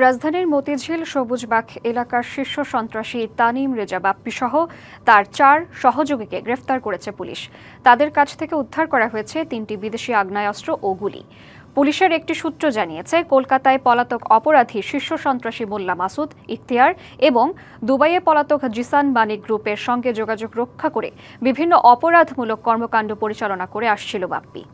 রাজধানীর মতিঝিল সবুজবাগ এলাকার শীর্ষ সন্ত্রাসী তানিম রেজা বাপ্পি সহ তার 4 সহযোগীকে গ্রেফতার করেছে পুলিশ। তাদের কাছ থেকে উদ্ধার করা হয়েছে 3টি বিদেশি আগ্নেয়াস্ত্র ও গুলি। পুলিশের একটি সূত্র জানিয়েছে, কলকাতায় পলাতক অপরাধী শীর্ষ সন্ত্রাসী মোল্লা মাসুদ, ইখতিয়ার এবং দুবাইয়ে পলাতক জিসান বাণিক গ্রুপের সঙ্গে যোগাযোগ রক্ষা করে বিভিন্ন অপরাধমূলক কর্মকাণ্ড পরিচালনা করে আসছিল বাপ্পি।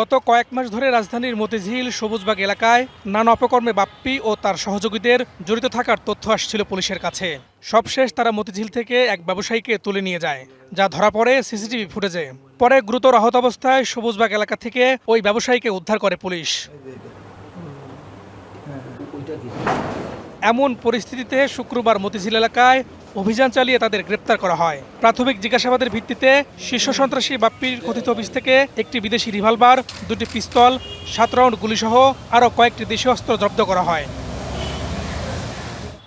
গত কয়েক মাস ধরে রাজধানীর মতিঝিল সবুজবাগ এলাকায় নানা অপকর্মে বাপ্পি ও তার সহযোগীদের জড়িত থাকার তথ্য আসছিল পুলিশের কাছে। সবশেষ তারা মতিঝিল থেকে এক ব্যবসায়ীকে তুলে নিয়ে যায়, যা ধরা পড়ে সিসিটিভি ফুটেজে। পরে গুরুতর আহত অবস্থায় সবুজবাগ এলাকা থেকে ওই ব্যবসায়ীকে উদ্ধার করে পুলিশ। এমন পরিস্থিতিতে শুক্রবার মতিঝিল এলাকায় অভিযান চালিয়ে তাদের গ্রেপ্তার করা হয়। প্রাথমিক জিজ্ঞাসাবাদের ভিত্তিতে শীর্ষ সন্ত্রাসী বাপ্পির কথিত অফিস থেকে একটি বিদেশি রিভলভার, 2টি পিস্তল, 7 রাউন্ড গুলিসহ আরও কয়েকটি দেশীয় অস্ত্র জব্দ করা হয়।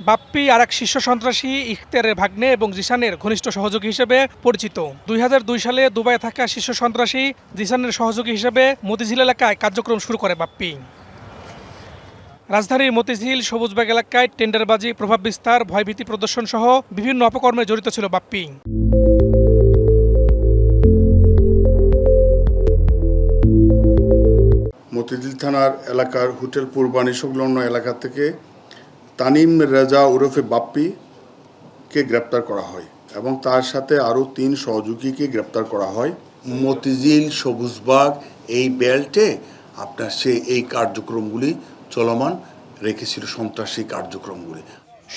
বাপ্পি আরেক শীর্ষ সন্ত্রাসী ইখতিয়ারের ভাগ্নে এবং জিসানের ঘনিষ্ঠ সহযোগী হিসেবে পরিচিত। 2002 সালে দুবাইয়ে থাকা শীর্ষ সন্ত্রাসী জিসানের সহযোগী হিসেবে মতিঝিল এলাকায় কার্যক্রম শুরু করে বাপ্পি। রাজধানীর মতিঝিল সবুজবাগ এলাকায় টেন্ডারবাজি, প্রভাব বিস্তার, ভয়ভীতি প্রদর্শন সহ বিভিন্ন অপকর্মে জড়িত ছিল বাপ্পি। মতিঝিল থানার এলাকার হোটেল পূর্বাণী সংলগ্ন এলাকা থেকে তানিম রেজা ওরফে বাপ্পিকে গ্রেপ্তার করা হয় এবং তার সাথে আরও 3 সহযোগীকে গ্রেপ্তার করা হয়। মতিঝিল সবুজবাগ এই বেল্টে আপনার এই কার্যক্রমগুলি চলমান রেখেছিল, সন্ত্রাসী কার্যক্রমগুলি।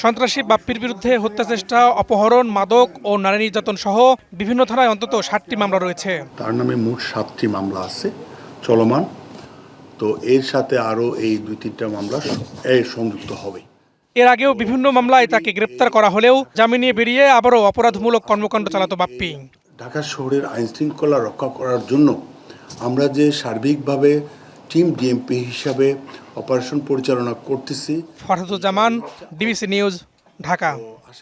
সন্ত্রাসী বাপ্পির বিরুদ্ধে হত্যাচেষ্টা, অপহরণ, মাদক ও নারী নির্যাতন সহ বিভিন্ন থানায় অন্তত 7টি মামলা রয়েছে। তার নামে মোট 7টি মামলা আছে চলমান। তো এর সাথে আরও এই 2-3টা মামলা সংযুক্ত হবে। এর আগেও বিভিন্ন মামলায় তাকে গ্রেপ্তার করা হলেও জামিনে বেরিয়ে আবারও অপরাধমূলক কর্মকাণ্ড চালাতো বাপ্পি। ঢাকা শহরের আইনশৃঙ্খলা রক্ষা করার জন্য আমরা যে সার্বিকভাবে টিম ডিএমপি হিসাবে অপারেশন পরিচালনা করতেছি। Farhaduzzaman, DBC news, Dhaka.